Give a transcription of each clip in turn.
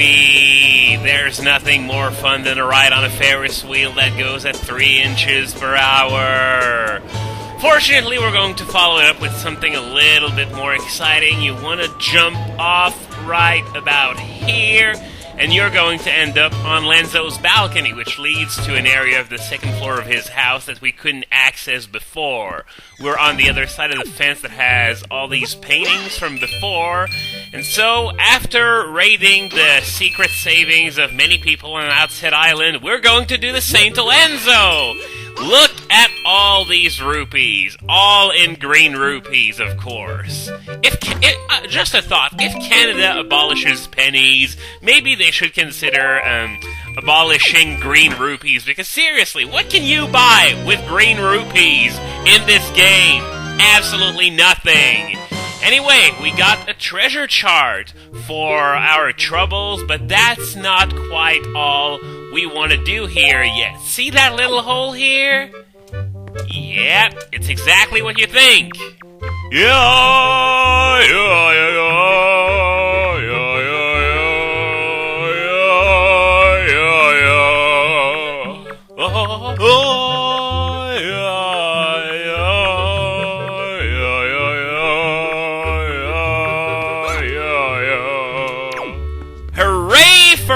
Whee! There's nothing more fun than a ride on a Ferris wheel that goes at 3 inches per hour. Fortunately, we're going to follow it up with something a little bit more exciting. You want to jump off right about here, and you're going to end up on Lenzo's balcony, which leads to an area of the second floor of his house that we couldn't access before. We're on the other side of the fence that has all these paintings from before, and so after raiding the secret savings of many people on Outset Island, we're going to do the same to Lenzo! Look at all these rupees, all in green rupees, of course. Just a thought, if Canada abolishes pennies, maybe they should consider abolishing green rupees, because seriously, what can you buy with green rupees in this game? Absolutely nothing. Anyway, we got a treasure chart for our troubles, but that's not quite all we want to do here yet. See that little hole here? Yep, it's exactly what you think.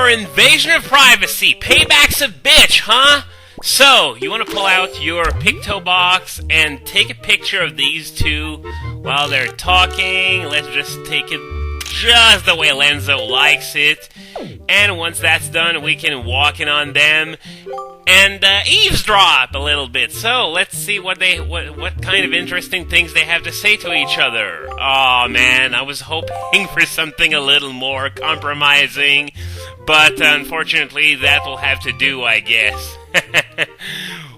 Invasion of privacy! Payback's a bitch, huh? So, you want to pull out your picto box and take a picture of these two while they're talking. Let's just take it just the way Lenzo likes it. And once that's done, we can walk in on them and eavesdrop a little bit. So, let's see what kind of interesting things they have to say to each other. Aw, man, I was hoping for something a little more compromising. But unfortunately, that will have to do, I guess.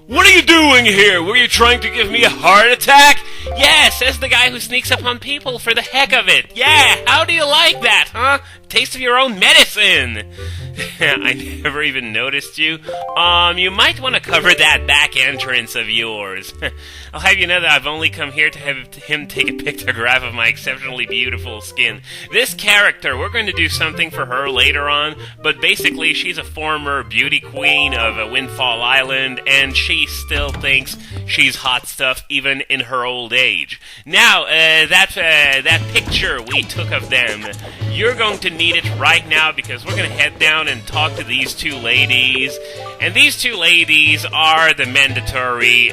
What are you doing here? Were you trying to give me a heart attack? Yeah, says the guy who sneaks up on people for the heck of it. Yeah, how do you like that, huh? Taste of your own medicine. I never even noticed you. You might want to cover that back entrance of yours. I'll have you know that I've only come here to have him take a pictograph of my exceptionally beautiful skin. This character, we're going to do something for her later on, but basically she's a former beauty queen of Windfall Island, and she still thinks she's hot stuff even in her old age. Now, that picture we took of them, you're going to need it right now because we're going to head down and talk to these two ladies. And these two ladies are the mandatory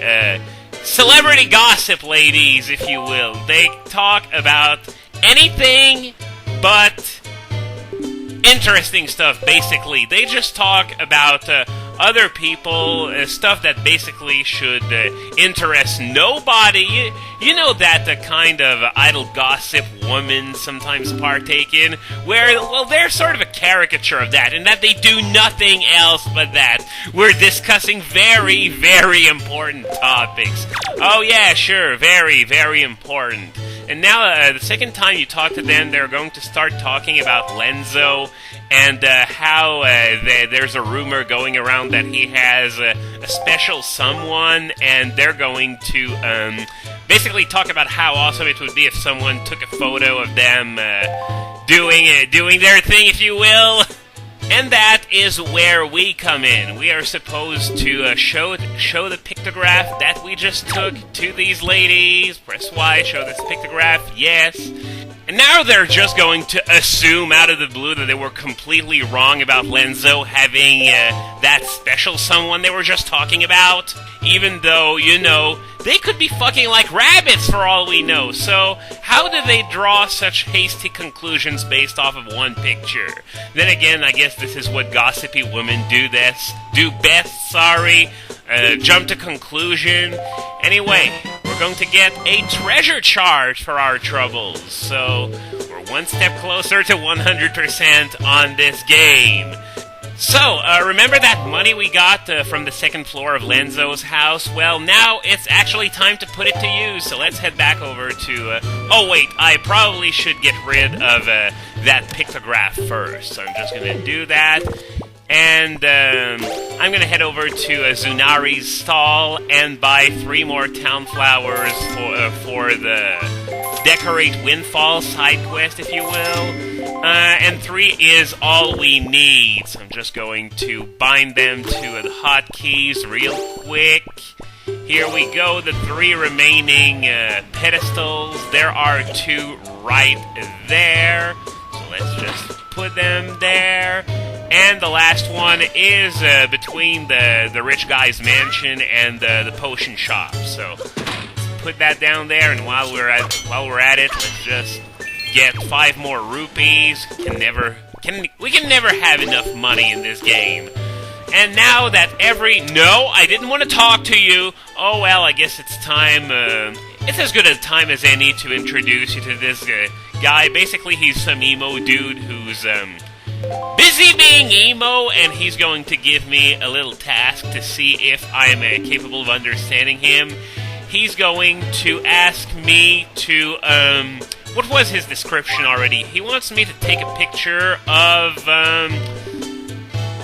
celebrity gossip ladies, if you will. They talk about anything but interesting stuff, basically. They just talk about other people, stuff that basically should interest nobody. You know that the kind of idle gossip women sometimes partake in, where, well, they're sort of a caricature of that, and that they do nothing else but that. We're discussing very, very important topics. Oh yeah, sure, very, very important. And now, the second time you talk to them, they're going to start talking about Lenzo, and how there's a rumor going around that he has a special someone, and they're going to basically talk about how awesome it would be if someone took a photo of them doing their thing, if you will. And that is where we come in. We are supposed to show the pictograph that we just took to these ladies. Press Y, show this pictograph, yes. And now they're just going to assume out of the blue that they were completely wrong about Lenzo having that special someone they were just talking about. Even though, you know, they could be fucking like rabbits for all we know. So, how do they draw such hasty conclusions based off of one picture? Then again, I guess this is what gossipy women do best, jump to conclusion. Anyway, we're going to get a treasure chart for our troubles. So, we're one step closer to 100% on this game. So, remember that money we got from the second floor of Lenzo's house? Well, now it's actually time to put it to use, so let's head back over to... oh, wait, I probably should get rid of that pictograph first, so I'm just going to do that. And I'm going to head over to Zunari's stall and buy 3 more town flowers for the Decorate Windfall side quest, if you will. And 3 is all we need. So I'm just going to bind them to the hotkeys real quick. Here we go, the 3 remaining pedestals. There are 2 right there. So let's just put them there. And the last one is between the rich guy's mansion and the potion shop. So let's put that down there, and while we're at it, let's just get 5 more rupees. We can never have enough money in this game. And now that no, I didn't want to talk to you. Oh well, I guess it's time. It's as good a time as any to introduce you to this guy. Basically, he's some emo dude who's busy being emo, and he's going to give me a little task to see if I'm capable of understanding him. He's going to ask me to, what was his description already? He wants me to take a picture of,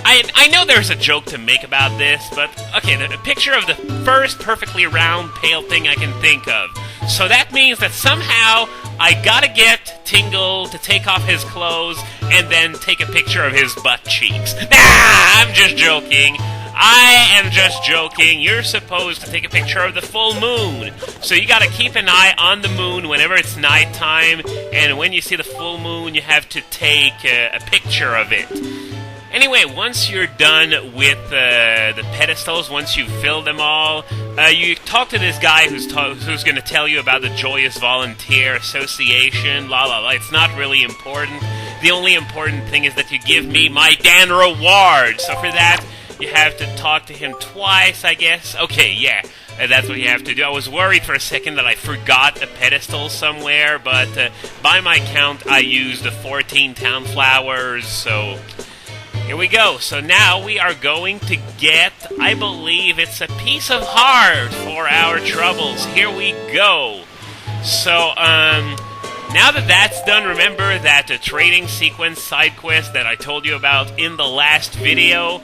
I know there's a joke to make about this, but, okay, a picture of the first perfectly round, pale thing I can think of. So that means that somehow I gotta get Tingle to take off his clothes and then take a picture of his butt cheeks. I'm just joking. I am just joking. You're supposed to take a picture of the full moon. So you gotta keep an eye on the moon whenever it's nighttime, and when you see the full moon, you have to take a picture of it. Anyway, once you're done with the pedestals, once you've filled them all, you talk to this guy who's going to tell you about the Joyous Volunteer Association, la la la. It's not really important. The only important thing is that you give me my Dan reward. So for that, you have to talk to him twice, I guess. Okay, yeah, that's what you have to do. I was worried for a second that I forgot a pedestal somewhere, but by my count, I used the 14 town flowers, so here we go. So now we are going to get, I believe it's a piece of heart for our troubles. Here we go. So, now that that's done, remember that trading sequence side quest that I told you about in the last video?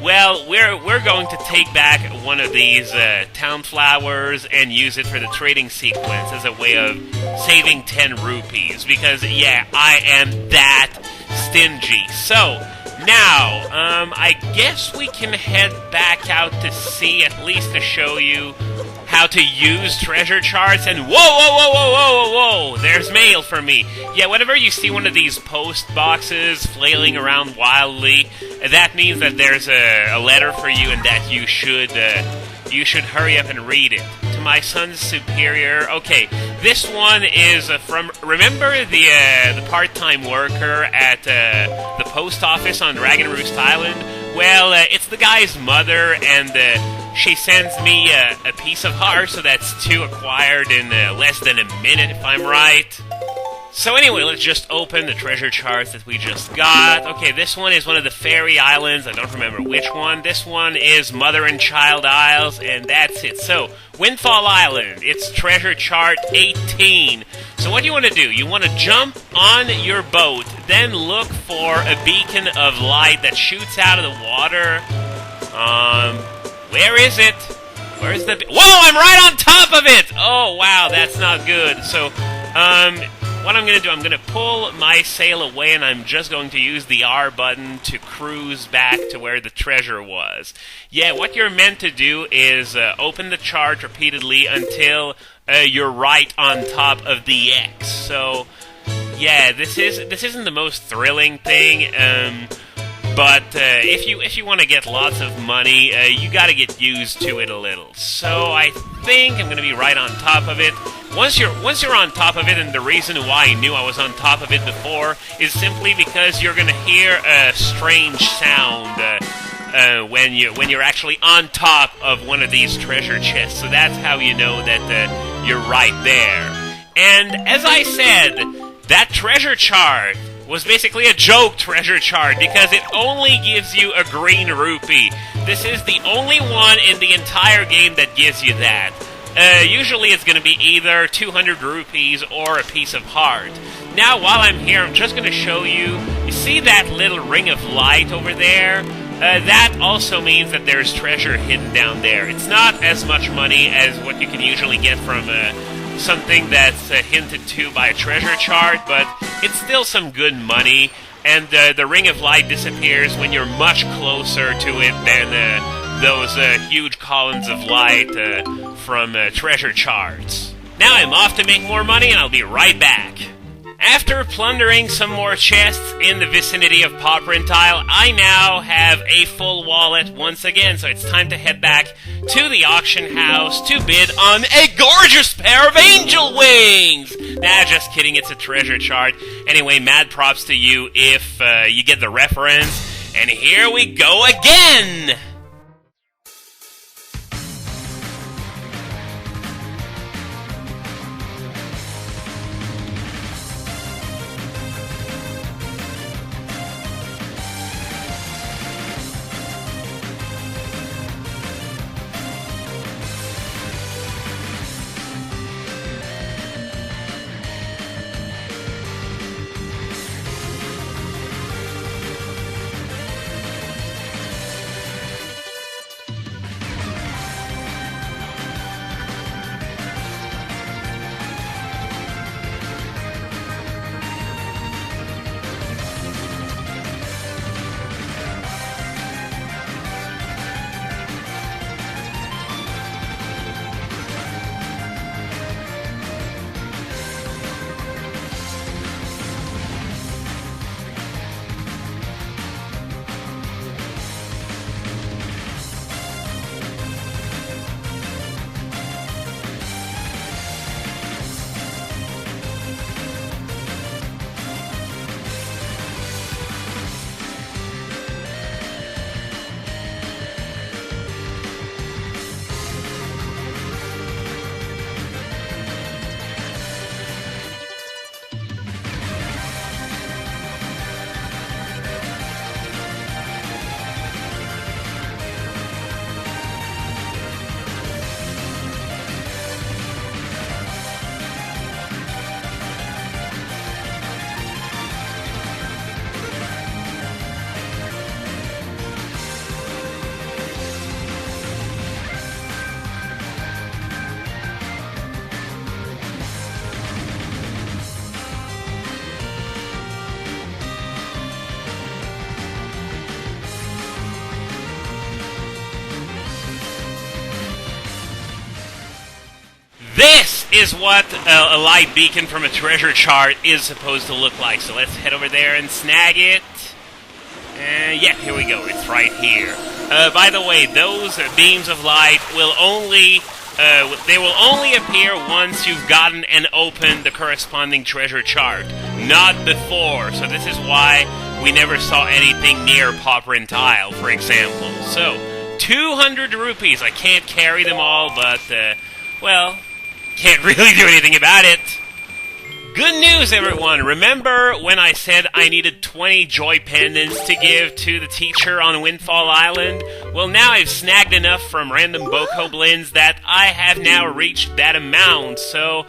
Well, we're going to take back one of these town flowers and use it for the trading sequence as a way of saving 10 rupees. Because, yeah, I am that stingy. So now, I guess we can head back out to sea, at least to show you how to use treasure charts. And whoa, there's mail for me. Yeah, whenever you see one of these post boxes flailing around wildly, that means that there's a letter for you, and that you should hurry up and read it. To my son's superior. Okay, this one is from, remember the part-time worker at the post office on Dragon Roost Island? Well, it's the guy's mother, and she sends me a piece of heart, so that's 2 acquired in less than a minute, if I'm right. So anyway, let's just open the treasure charts that we just got. Okay, this one is one of the fairy islands. I don't remember which one. This one is Mother and Child Isles, and that's it. So, Windfall Island, it's treasure chart 18. So what do you want to do? You want to jump on your boat, then look for a beacon of light that shoots out of the water. Where is it? Where's the... Whoa, I'm right on top of it! Oh, wow, that's not good. So, what I'm going to do, I'm going to pull my sail away, and I'm just going to use the R button to cruise back to where the treasure was. Yeah, what you're meant to do is open the chart repeatedly until you're right on top of the X. So, yeah, this isn't the most thrilling thing, but if you want to get lots of money, you got to get used to it a little. So I think I'm going to be right on top of it. Once you're on top of it, and the reason why I knew I was on top of it before is simply because you're going to hear a strange sound when you're actually on top of one of these treasure chests. So that's how you know that you're right there. And as I said, that treasure chart was basically a joke treasure chart because it only gives you a green rupee. This is the only one in the entire game that gives you that. Usually it's going to be either 200 rupees or a piece of heart. Now, while I'm here, I'm just going to show you, you see that little ring of light over there? That also means that there's treasure hidden down there. It's not as much money as what you can usually get from something that's hinted to by a treasure chart, but it's still some good money, and the Ring of Light disappears when you're much closer to it than those huge columns of light from treasure charts. Now I'm off to make more money, and I'll be right back. After plundering some more chests in the vicinity of Popprint Isle, I now have a full wallet once again, so it's time to head back to the auction house to bid on a gorgeous pair of angel wings! Nah, just kidding, it's a treasure chart. Anyway, mad props to you if you get the reference. And here we go again! This is what a light beacon from a treasure chart is supposed to look like. So let's head over there and snag it. Yeah, here we go. It's right here. By the way, those beams of light will only appear once you've gotten and opened the corresponding treasure chart, not before. So this is why we never saw anything near Popprint Isle, for example. So, 200 rupees. I can't carry them all, but, well, can't really do anything about it. Good news, everyone! Remember when I said I needed 20 joy pendants to give to the teacher on Windfall Island? Well, now I've snagged enough from random bokoblins that I have now reached that amount, so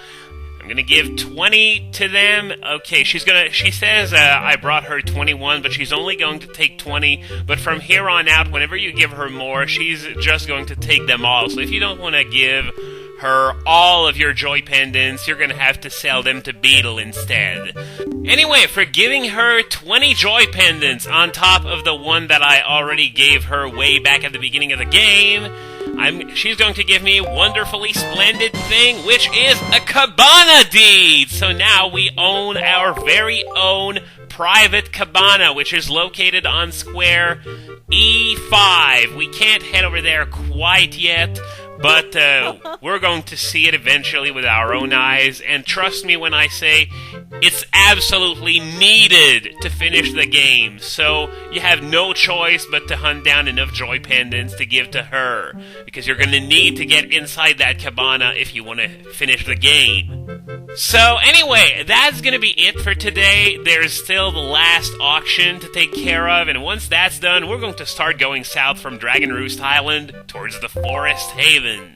I'm gonna give 20 to them. Okay, she says I brought her 21, but she's only going to take 20, but from here on out, whenever you give her more, she's just going to take them all. So if you don't want to give her all of your joy pendants, you're gonna have to sell them to Beetle instead. Anyway, for giving her 20 joy pendants on top of the one that I already gave her way back at the beginning of the game, she's going to give me a wonderfully splendid thing, which is a cabana deed! So now we own our very own private cabana, which is located on square E5. We can't head over there quite yet, but we're going to see it eventually with our own eyes, and trust me when I say it's absolutely needed to finish the game, so you have no choice but to hunt down enough joy pendants to give to her, because you're going to need to get inside that cabana if you want to finish the game. So anyway, that's going to be it for today. There's still the last auction to take care of, and once that's done, we're going to start going south from Dragon Roost Island towards the Forest Haven.